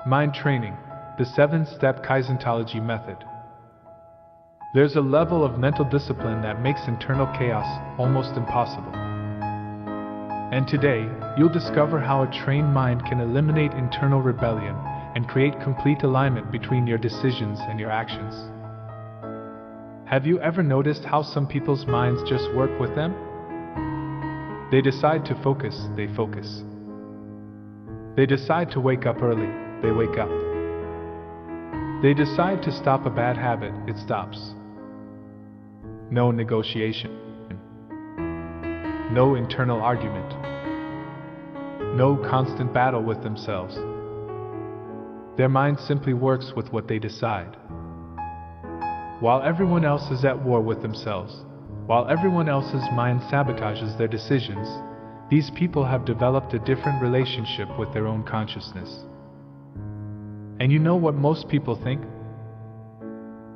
Mind training, the 7-step Kaizentology method. There's a level of mental discipline that makes internal chaos almost impossible. And today, you'll discover how a trained mind can eliminate internal rebellion and create complete alignment between your decisions and your actions. Have you ever noticed how some people's minds just work with them? They decide to focus, they focus. They decide to wake up early, they wake up. They decide to stop a bad habit, it stops. No negotiation. No internal argument. No constant battle with themselves. Their mind simply works with what they decide. While everyone else is at war with themselves, while everyone else's mind sabotages their decisions, these people have developed a different relationship with their own consciousness. And you know what most people think?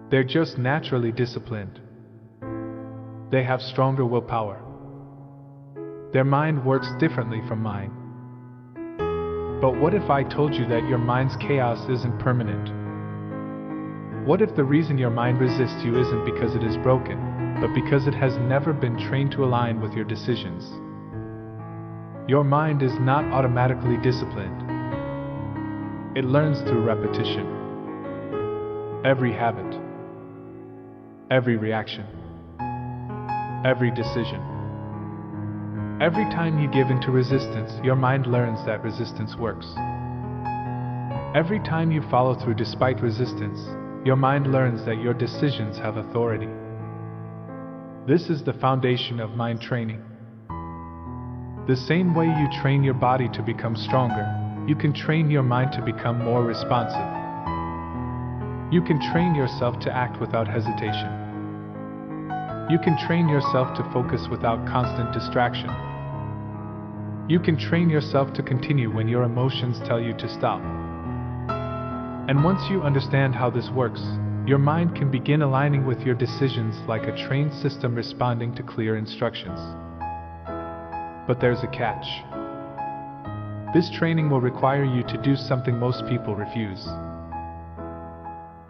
They're just naturally disciplined. They have stronger willpower. Their mind works differently from mine. But what if I told you that your mind's chaos isn't permanent? What if the reason your mind resists you isn't because it is broken, but because it has never been trained to align with your decisions? Your mind is not automatically disciplined. It learns through repetition. Every habit, every reaction, every decision. Every time you give into resistance, your mind learns that resistance works. Every time you follow through despite resistance, your mind learns that your decisions have authority. This is the foundation of mind training. The same way you train your body to become stronger, you can train your mind to become more responsive. You can train yourself to act without hesitation. You can train yourself to focus without constant distraction. You can train yourself to continue when your emotions tell you to stop. And once you understand how this works, your mind can begin aligning with your decisions like a trained system responding to clear instructions. But there's a catch. This training will require you to do something most people refuse.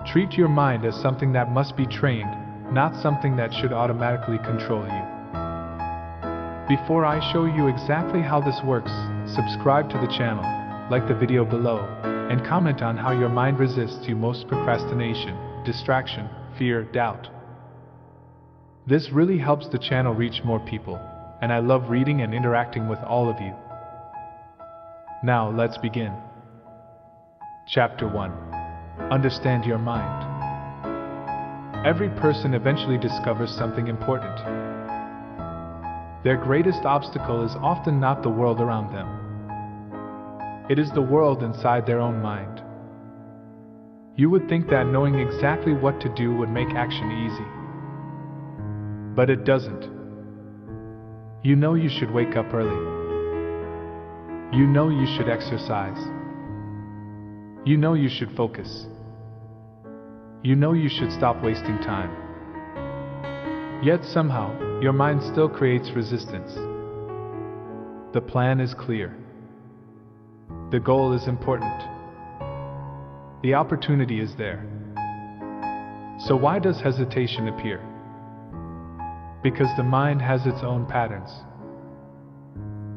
Treat your mind as something that must be trained, not something that should automatically control you. Before I show you exactly how this works, subscribe to the channel, like the video below, and comment on how your mind resists you most: procrastination, distraction, fear, doubt. This really helps the channel reach more people, and I love reading and interacting with all of you. Now let's begin. Chapter 1. Understand your mind. Every person eventually discovers something important. Their greatest obstacle is often not the world around them. It is the world inside their own mind. You would think that knowing exactly what to do would make action easy. But it doesn't. You know you should wake up early. You know you should exercise. You know you should focus. You know you should stop wasting time. Yet somehow, your mind still creates resistance. The plan is clear. The goal is important. The opportunity is there. So why does hesitation appear? Because the mind has its own patterns.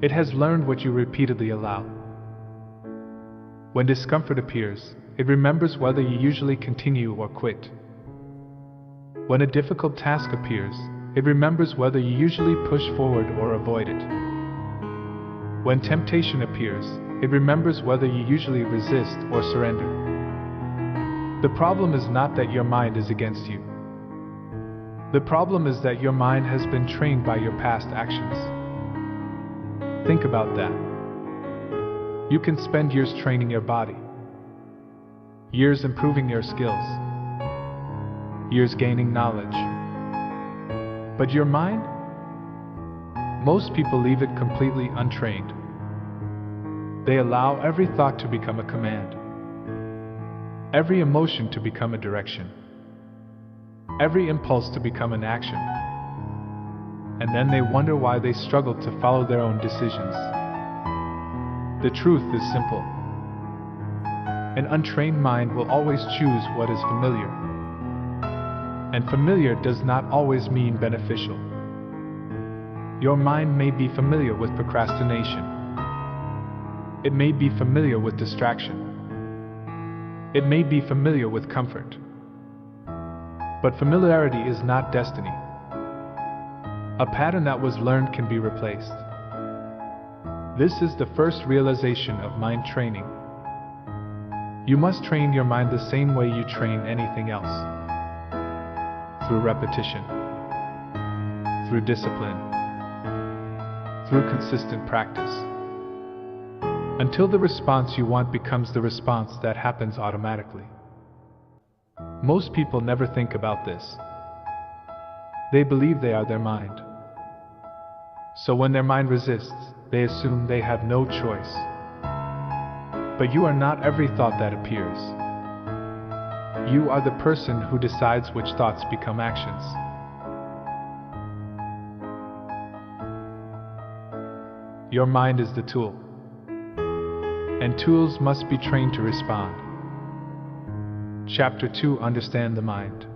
It has learned what you repeatedly allow. When discomfort appears, it remembers whether you usually continue or quit. When a difficult task appears, it remembers whether you usually push forward or avoid it. When temptation appears, it remembers whether you usually resist or surrender. The problem is not that your mind is against you. The problem is that your mind has been trained by your past actions. Think about that. You can spend years training your body, years improving your skills, years gaining knowledge. But your mind? Most people leave it completely untrained. They allow every thought to become a command, every emotion to become a direction, every impulse to become an action. And then they wonder why they struggle to follow their own decisions. The truth is simple. An untrained mind will always choose what is familiar. And familiar does not always mean beneficial. Your mind may be familiar with procrastination. It may be familiar with distraction. It may be familiar with comfort. But familiarity is not destiny. A pattern that was learned can be replaced. This is the first realization of mind training. You must train your mind the same way you train anything else. Through repetition, through discipline, through consistent practice, until the response you want becomes the response that happens automatically. Most people never think about this. They believe they are their mind. So when their mind resists, they assume they have no choice. But you are not every thought that appears. You are the person who decides which thoughts become actions. Your mind is the tool, and tools must be trained to respond. Chapter 2: Understand the mind.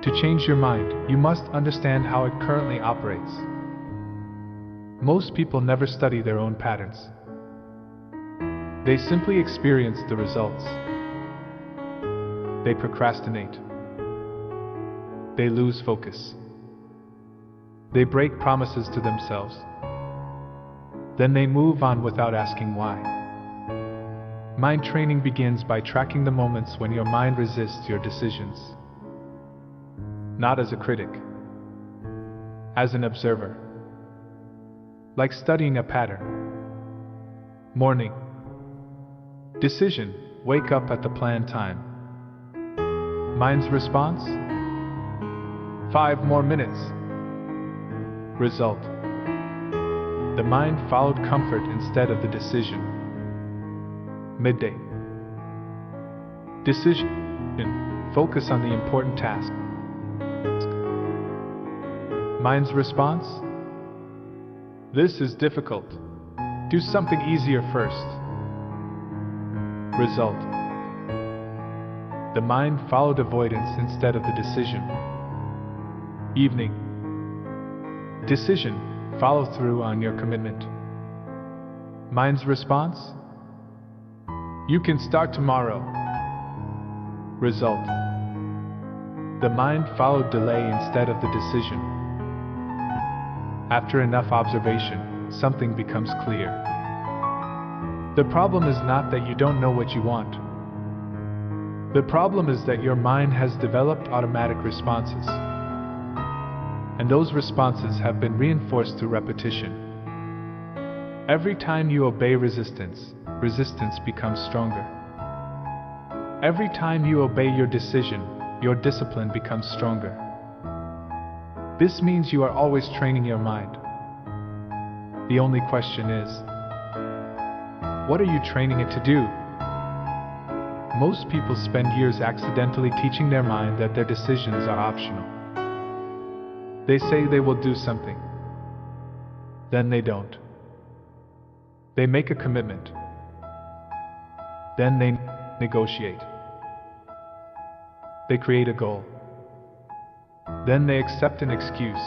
To change your mind, you must understand how it currently operates. Most people never study their own patterns. They simply experience the results. They procrastinate. They lose focus. They break promises to themselves. Then they move on without asking why. Mind training begins by tracking the moments when your mind resists your decisions. Not as a critic, as an observer. Like studying a pattern. Morning. Decision: wake up at the planned time. Mind's response: 5 more minutes. Result: the mind followed comfort instead of the decision. Midday. Decision: focus on the important task. Mind's response: this is difficult. Do something easier first. Result: the mind followed avoidance instead of the decision. Evening. Decision: follow through on your commitment. Mind's response: you can start tomorrow. Result: the mind followed delay instead of the decision. After enough observation, something becomes clear. The problem is not that you don't know what you want. The problem is that your mind has developed automatic responses. And those responses have been reinforced through repetition. Every time you obey resistance, resistance becomes stronger. Every time you obey your decision, your discipline becomes stronger. This means you are always training your mind. The only question is, what are you training it to do? Most people spend years accidentally teaching their mind that their decisions are optional. They say they will do something. Then they don't. They make a commitment. Then they negotiate. They create a goal. Then they accept an excuse.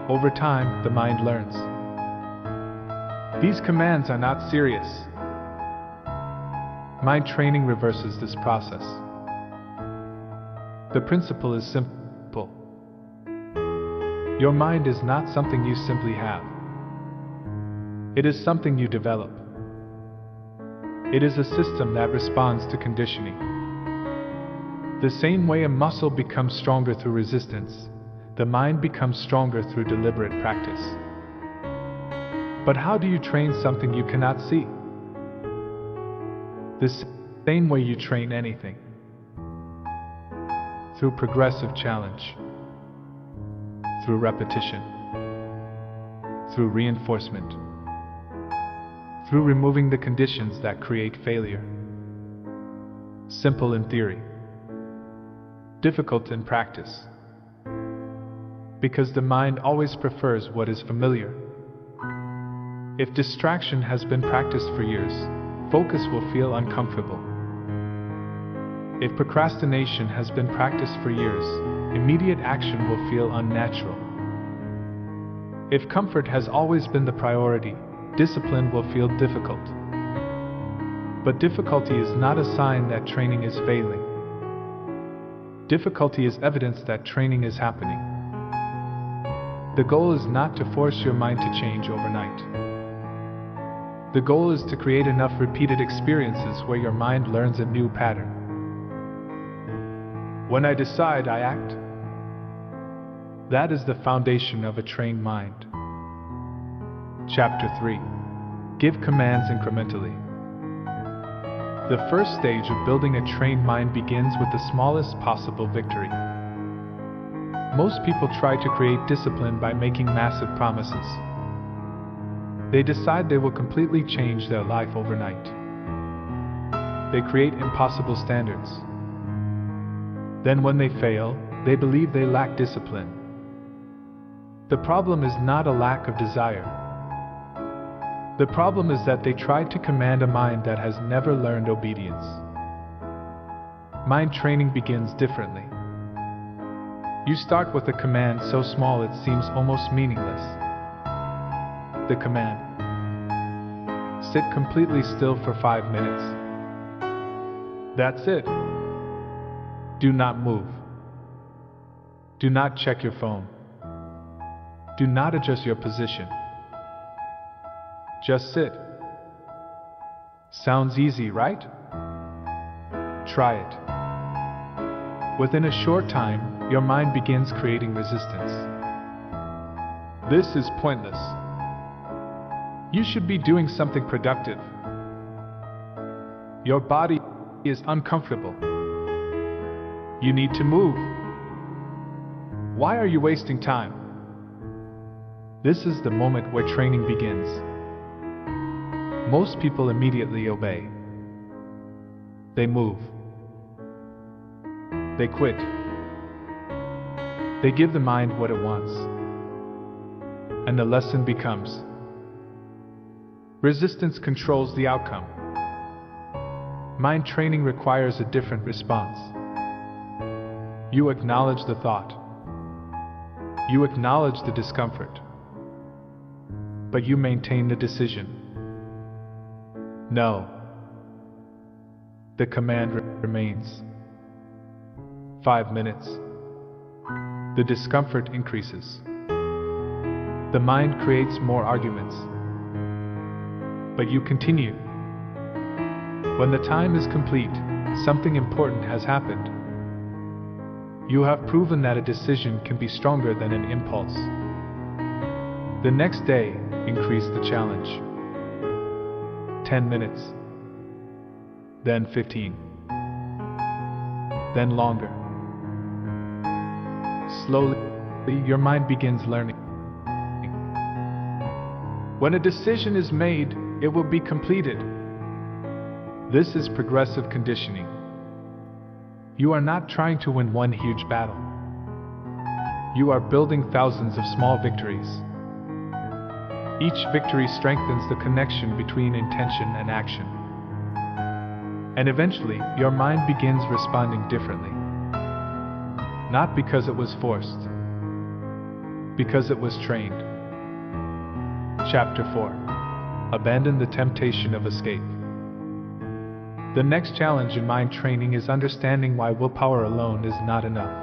Over time, the mind learns. These commands are not serious. Mind training reverses this process. The principle is simple. Your mind is not something you simply have. It is something you develop. It is a system that responds to conditioning. The same way a muscle becomes stronger through resistance, the mind becomes stronger through deliberate practice. But how do you train something you cannot see? The same way you train anything. Through progressive challenge. Through repetition. Through reinforcement. Through removing the conditions that create failure. Simple in theory. Difficult in practice. Because the mind always prefers what is familiar. If distraction has been practiced for years, focus will feel uncomfortable. If procrastination has been practiced for years, immediate action will feel unnatural. If comfort has always been the priority, discipline will feel difficult. But difficulty is not a sign that training is failing. Difficulty is evidence that training is happening. The goal is not to force your mind to change overnight. The goal is to create enough repeated experiences where your mind learns a new pattern. When I decide, I act. That is the foundation of a trained mind. Chapter 3. Give commands incrementally. The first stage of building a trained mind begins with the smallest possible victory. Most people try to create discipline by making massive promises. They decide they will completely change their life overnight. They create impossible standards. Then when they fail, they believe they lack discipline. The problem is not a lack of desire. The problem is that they tried to command a mind that has never learned obedience. Mind training begins differently. You start with a command so small it seems almost meaningless. The command: sit completely still for 5 minutes. That's it. Do not move. Do not check your phone. Do not adjust your position. Just sit. Sounds easy, right? Try it. Within a short time, your mind begins creating resistance. This is pointless. You should be doing something productive. Your body is uncomfortable. You need to move. Why are you wasting time? This is the moment where training begins. Most people immediately obey. They move. They quit. They give the mind what it wants. And the lesson becomes: resistance controls the outcome. Mind training requires a different response. You acknowledge the thought. You acknowledge the discomfort. But you maintain the decision. No. The command remains. 5 minutes. The discomfort increases. The mind creates more arguments. But you continue. When the time is complete, something important has happened. You have proven that a decision can be stronger than an impulse. The next day, increase the challenge. 10 minutes. Then 15. Then longer. Slowly, your mind begins learning. When a decision is made, it will be completed. This is progressive conditioning. You are not trying to win one huge battle. You are building thousands of small victories. Each victory strengthens the connection between intention and action. And eventually, your mind begins responding differently. Not because it was forced, because it was trained. Chapter 4. Abandon the temptation of escape. The next challenge in mind training is understanding why willpower alone is not enough.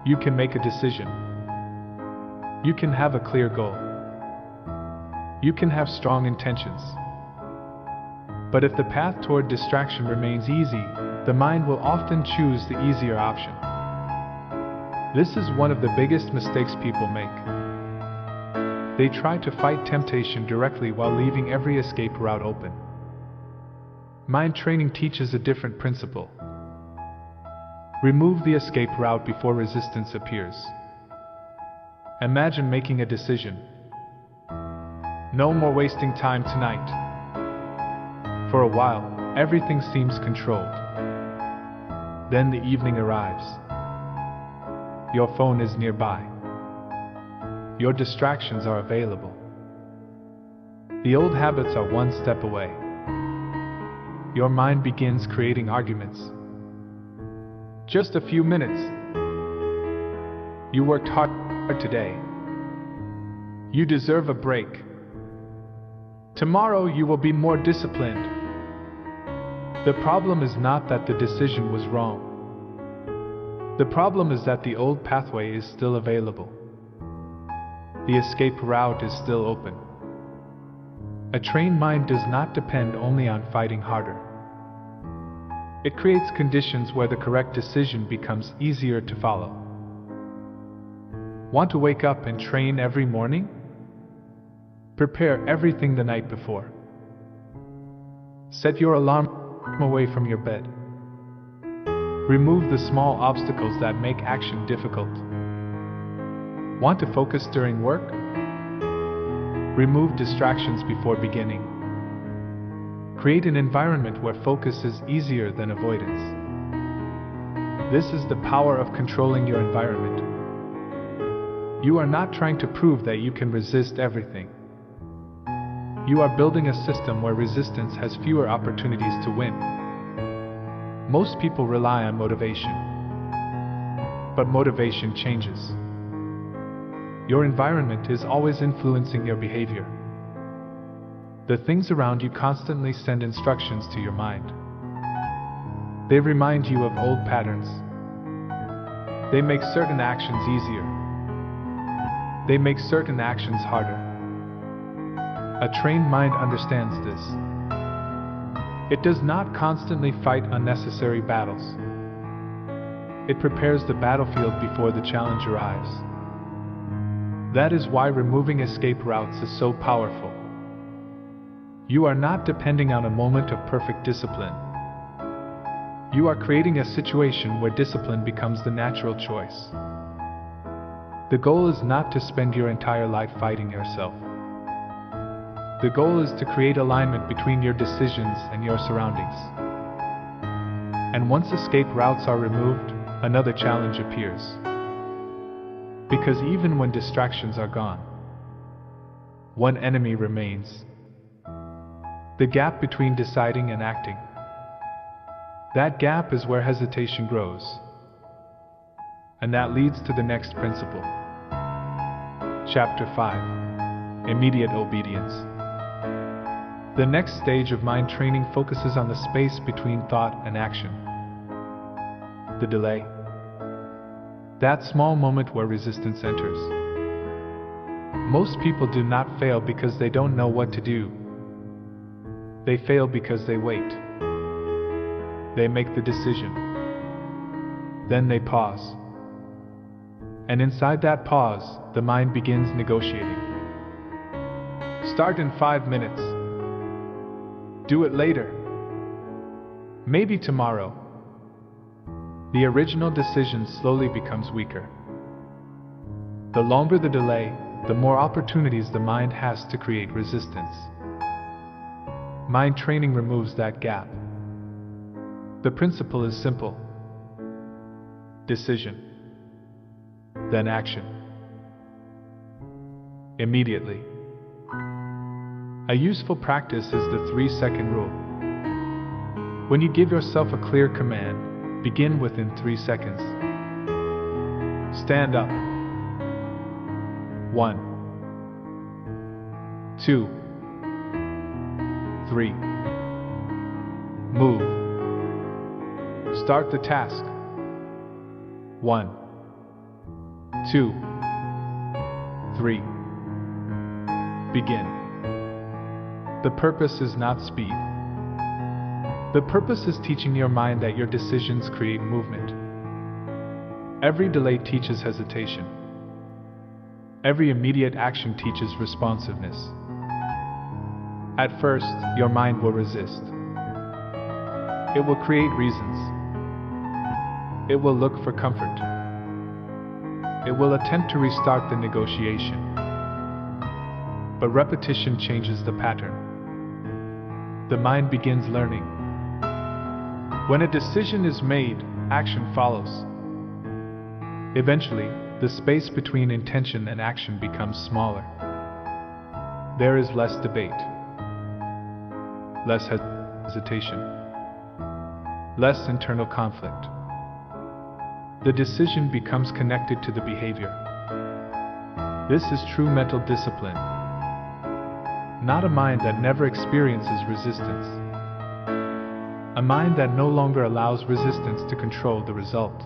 You can make a decision. You can have a clear goal. You can have strong intentions. But if the path toward distraction remains easy, the mind will often choose the easier option. This is one of the biggest mistakes people make. They try to fight temptation directly while leaving every escape route open. Mind training teaches a different principle. Remove the escape route before resistance appears. Imagine making a decision. No more wasting time tonight. For a while, everything seems controlled. Then the evening arrives. Your phone is nearby. Your distractions are available. The old habits are one step away. your mind begins creating arguments. Just a few minutes. You worked hard today. You deserve a break. Tomorrow you will be more disciplined. The problem is not that the decision was wrong. The problem is that the old pathway is still available. The escape route is still open. A trained mind does not depend only on fighting harder. It creates conditions where the correct decision becomes easier to follow. Want to wake up and train every morning? Prepare everything the night before. Set your alarm away from your bed. Remove the small obstacles that make action difficult. Want to focus during work? Remove distractions before beginning. Create an environment where focus is easier than avoidance. This is the power of controlling your environment. You are not trying to prove that you can resist everything. You are building a system where resistance has fewer opportunities to win. Most people rely on motivation. But motivation changes. Your environment is always influencing your behavior. The things around you constantly send instructions to your mind. They remind you of old patterns. They make certain actions easier. They make certain actions harder. A trained mind understands this. It does not constantly fight unnecessary battles. It prepares the battlefield before the challenge arrives. That is why removing escape routes is so powerful. You are not depending on a moment of perfect discipline. You are creating a situation where discipline becomes the natural choice. The goal is not to spend your entire life fighting yourself. The goal is to create alignment between your decisions and your surroundings. And once escape routes are removed, another challenge appears. Because even when distractions are gone, one enemy remains. The gap between deciding and acting. That gap is where hesitation grows. And that leads to the next principle. Chapter 5. Immediate Obedience. The next stage of mind training focuses on the space between thought and action. The delay. That small moment where resistance enters. Most people do not fail because they don't know what to do. They fail because they wait. They make the decision. Then they pause. And inside that pause, the mind begins negotiating. Start in 5 minutes. Do it later. Maybe tomorrow. The original decision slowly becomes weaker. The longer the delay, the more opportunities the mind has to create resistance. Mind training removes that gap. The principle is simple. Decision. Then action. Immediately. A useful practice is the 3-second rule. When you give yourself a clear command, begin within 3 seconds. Stand up. 1, 2, 3. Move. Start the task. 1, 2, 3. Begin. The purpose is not speed. The purpose is teaching your mind that your decisions create movement. Every delay teaches hesitation. Every immediate action teaches responsiveness. At first, your mind will resist. It will create reasons. It will look for comfort. It will attempt to restart the negotiation. But repetition changes the pattern. The mind begins learning. When a decision is made, action follows. Eventually, the space between intention and action becomes smaller. There is less debate, less hesitation. less internal conflict. The decision becomes connected to the behavior. This is true mental discipline, not a mind that never experiences resistance. A mind that no longer allows resistance to control the result.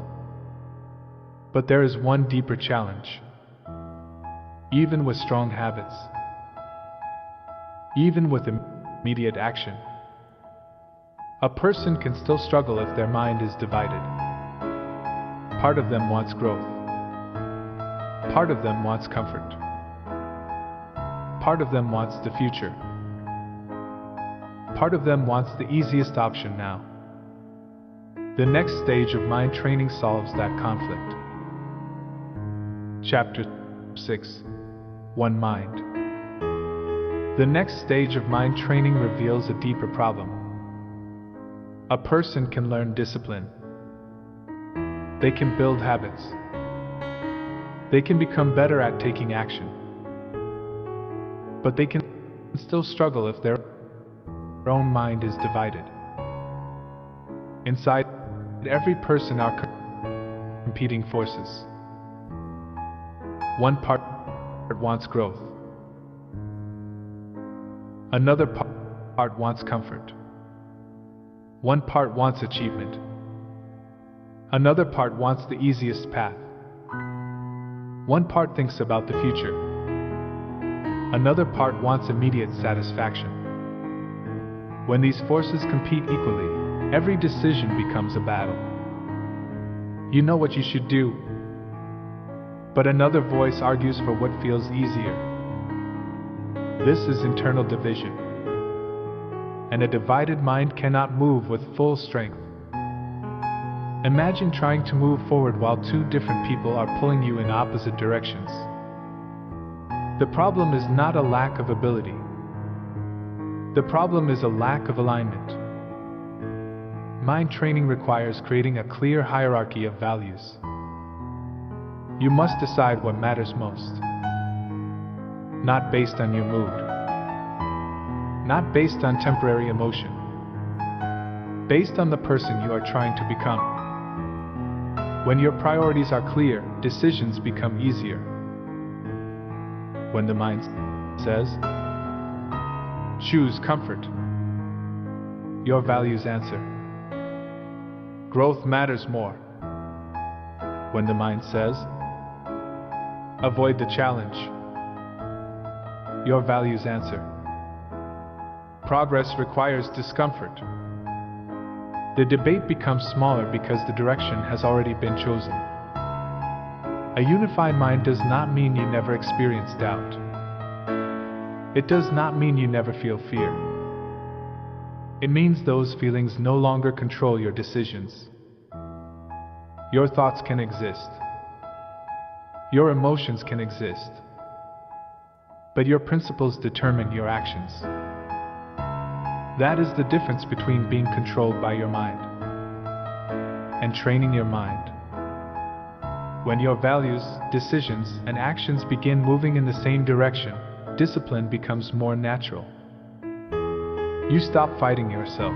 But there is one deeper challenge. Even with strong habits, even with immediate action, a person can still struggle if their mind is divided. Part of them wants growth. Part of them wants comfort. Part of them wants the future. Part of them wants the easiest option now. The next stage of mind training solves that conflict. Chapter 6. One Mind. The next stage of mind training reveals a deeper problem. A person can learn discipline. They can build habits. They can become better at taking action. But they can still struggle if their own mind is divided. Inside every person are competing forces. One part wants growth. Another part wants comfort. One part wants achievement. Another part wants the easiest path. One part thinks about the future. Another part wants immediate satisfaction. When these forces compete equally, every decision becomes a battle. You know what you should do, but another voice argues for what feels easier. This is internal division, and a divided mind cannot move with full strength. Imagine trying to move forward while two different people are pulling you in opposite directions. The problem is not a lack of ability. The problem is a lack of alignment. Mind training requires creating a clear hierarchy of values. You must decide what matters most. Not based on your mood. Not based on temporary emotion. Based on the person you are trying to become. When your priorities are clear, decisions become easier. When the mind says, choose comfort, your values answer, growth matters more. When the mind says, avoid the challenge, your values answer, progress requires discomfort. The debate becomes smaller because the direction has already been chosen. A unified mind does not mean you never experience doubt. It does not mean you never feel fear. It means those feelings no longer control your decisions. Your thoughts can exist. Your emotions can exist. But your principles determine your actions. That is the difference between being controlled by your mind and training your mind. When your values, decisions, and actions begin moving in the same direction, discipline becomes more natural. You stop fighting yourself.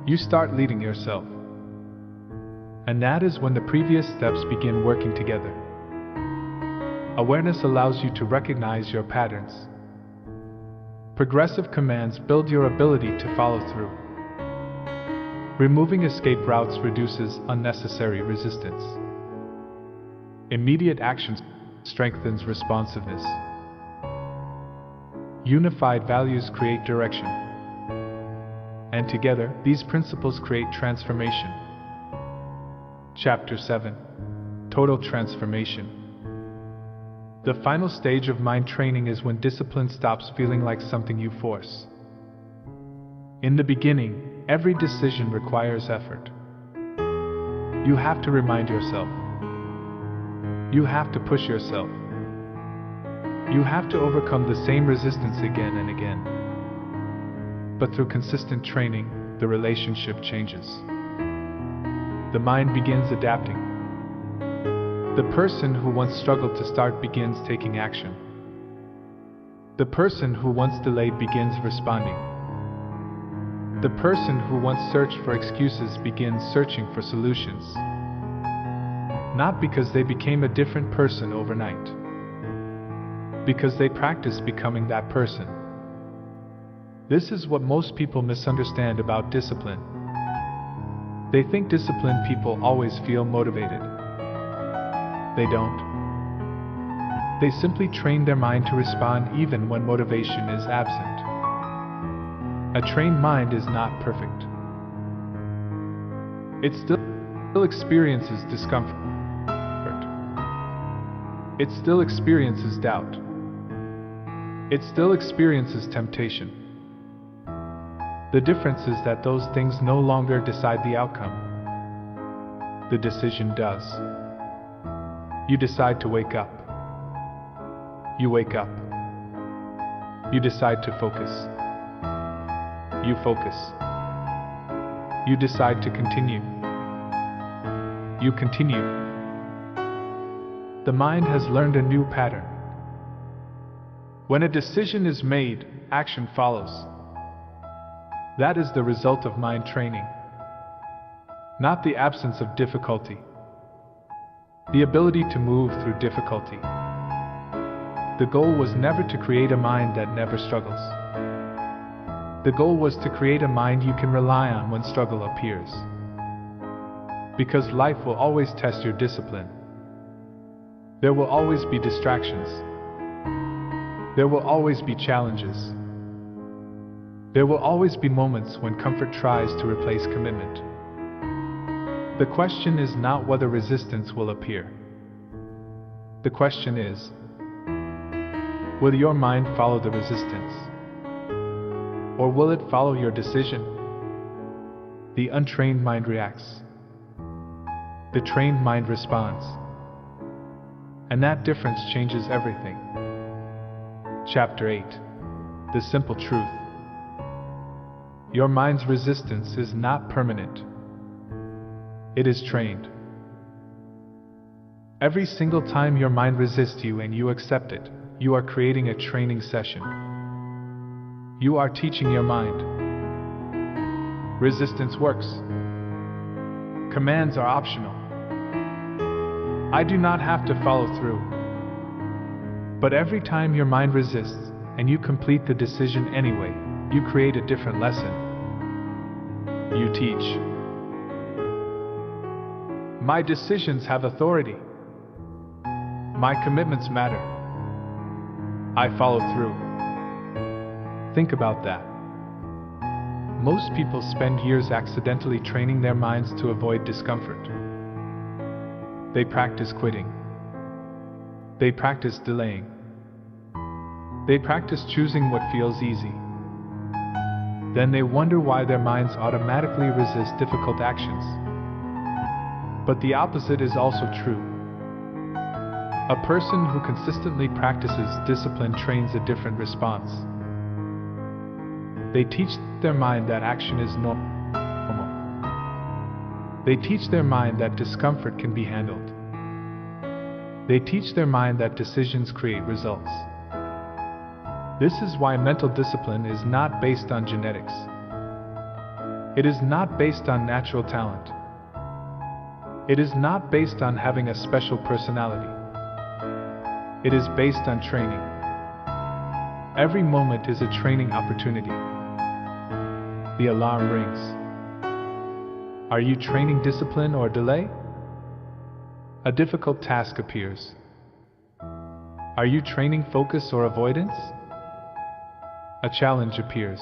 You start leading yourself. And that is when the previous steps begin working together. Awareness allows you to recognize your patterns. Progressive commands build your ability to follow through. Removing escape routes reduces unnecessary resistance. Immediate action strengthens responsiveness. Unified values create direction. And together, these principles create transformation. Chapter 7. Total Transformation. The final stage of mind training is when discipline stops feeling like something you force. In the beginning, every decision requires effort. You have to remind yourself. You have to push yourself. You have to overcome the same resistance again and again. But through consistent training, the relationship changes. The mind begins adapting. The person who once struggled to start begins taking action. The person who once delayed begins responding. The person who once searched for excuses begins searching for solutions. Not because they became a different person overnight. Because they practiced becoming that person. This is what most people misunderstand about discipline. They think disciplined people always feel motivated. They don't. They simply train their mind to respond even when motivation is absent. A trained mind is not perfect. It still experiences discomfort. It still experiences doubt. It still experiences temptation. The difference is that those things no longer decide the outcome. The decision does. You decide to wake up. You wake up. You decide to focus. You focus. You decide to continue. You continue. The mind has learned a new pattern. When a decision is made, action follows. That is the result of mind training. Not the absence of difficulty. The ability to move through difficulty. The goal was never to create a mind that never struggles. The goal was to create a mind you can rely on when struggle appears. Because life will always test your discipline. There will always be distractions. There will always be challenges. There will always be moments when comfort tries to replace commitment. The question is not whether resistance will appear. The question is, will your mind follow the resistance? Or will it follow your decision? The untrained mind reacts. The trained mind responds. And that difference changes everything. Chapter 8. The Simple Truth. Your mind's resistance is not permanent. It is trained. Every single time your mind resists you and you accept it, you are creating a training session. You are teaching your mind. Resistance works. Commands are optional. I do not have to follow through. But every time your mind resists, and you complete the decision anyway, you create a different lesson. You teach. My decisions have authority. My commitments matter. I follow through. Think about that. Most people spend years accidentally training their minds to avoid discomfort. They practice quitting. They practice delaying. They practice choosing what feels easy. Then they wonder why their minds automatically resist difficult actions. But the opposite is also true. A person who consistently practices discipline trains a different response. They teach their mind that action is normal. They teach their mind that discomfort can be handled. They teach their mind that decisions create results. This is why mental discipline is not based on genetics. It is not based on natural talent. It is not based on having a special personality. It is based on training. Every moment is a training opportunity. The alarm rings. Are you training discipline or delay? A difficult task appears. Are you training focus or avoidance? A challenge appears.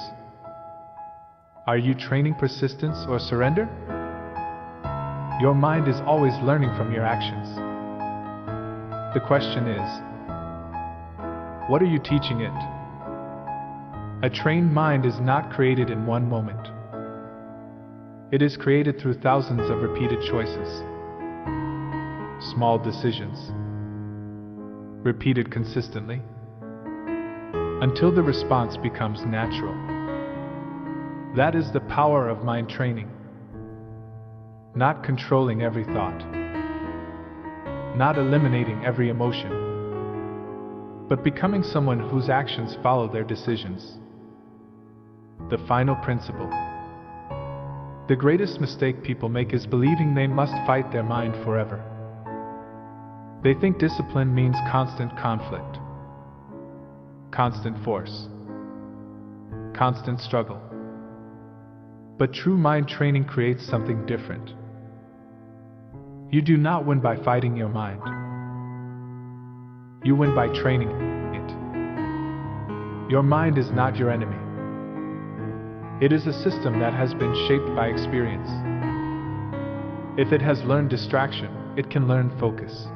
Are you training persistence or surrender? Your mind is always learning from your actions. The question is, what are you teaching it? A trained mind is not created in one moment. It is created through thousands of repeated choices. Small decisions. Repeated consistently. Until the response becomes natural. That is the power of mind training. Not controlling every thought. Not eliminating every emotion. But becoming someone whose actions follow their decisions. The final principle. The greatest mistake people make is believing they must fight their mind forever. They think discipline means constant conflict, constant force, constant struggle. But true mind training creates something different. You do not win by fighting your mind. You win by training it. Your mind is not your enemy. It is a system that has been shaped by experience. If it has learned distraction, it can learn focus.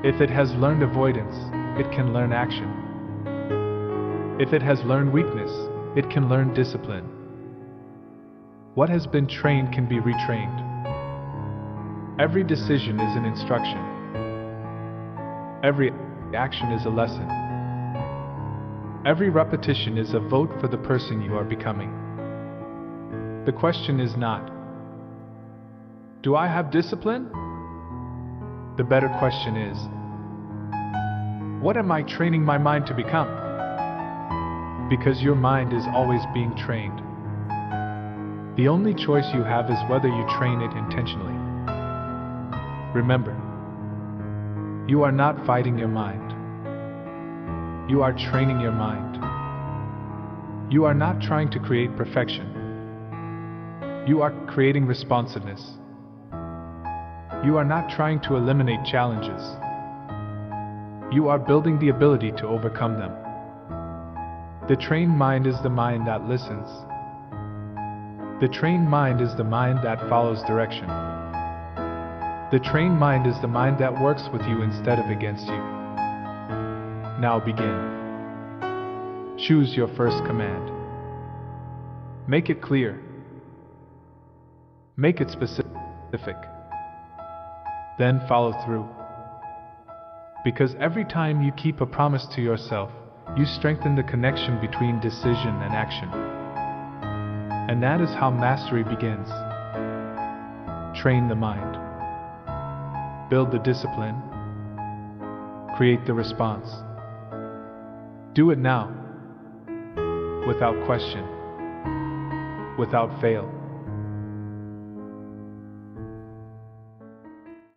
If it has learned avoidance, it can learn action. If it has learned weakness, it can learn discipline. What has been trained can be retrained. Every decision is an instruction. Every action is a lesson. Every repetition is a vote for the person you are becoming. The question is not, do I have discipline? The better question is, what am I training my mind to become? Because your mind is always being trained. The only choice you have is whether you train it intentionally. Remember, you are not fighting your mind. You are training your mind. You are not trying to create perfection. You are creating responsiveness. You are not trying to eliminate challenges. You are building the ability to overcome them. The trained mind is the mind that listens. The trained mind is the mind that follows direction. The trained mind is the mind that works with you instead of against you. Now begin. Choose your first command. Make it clear. Make it specific. Then follow through. Because every time you keep a promise to yourself, you strengthen the connection between decision and action. And that is how mastery begins. Train the mind. Build the discipline. Create the response. Do it now. Without question. Without fail.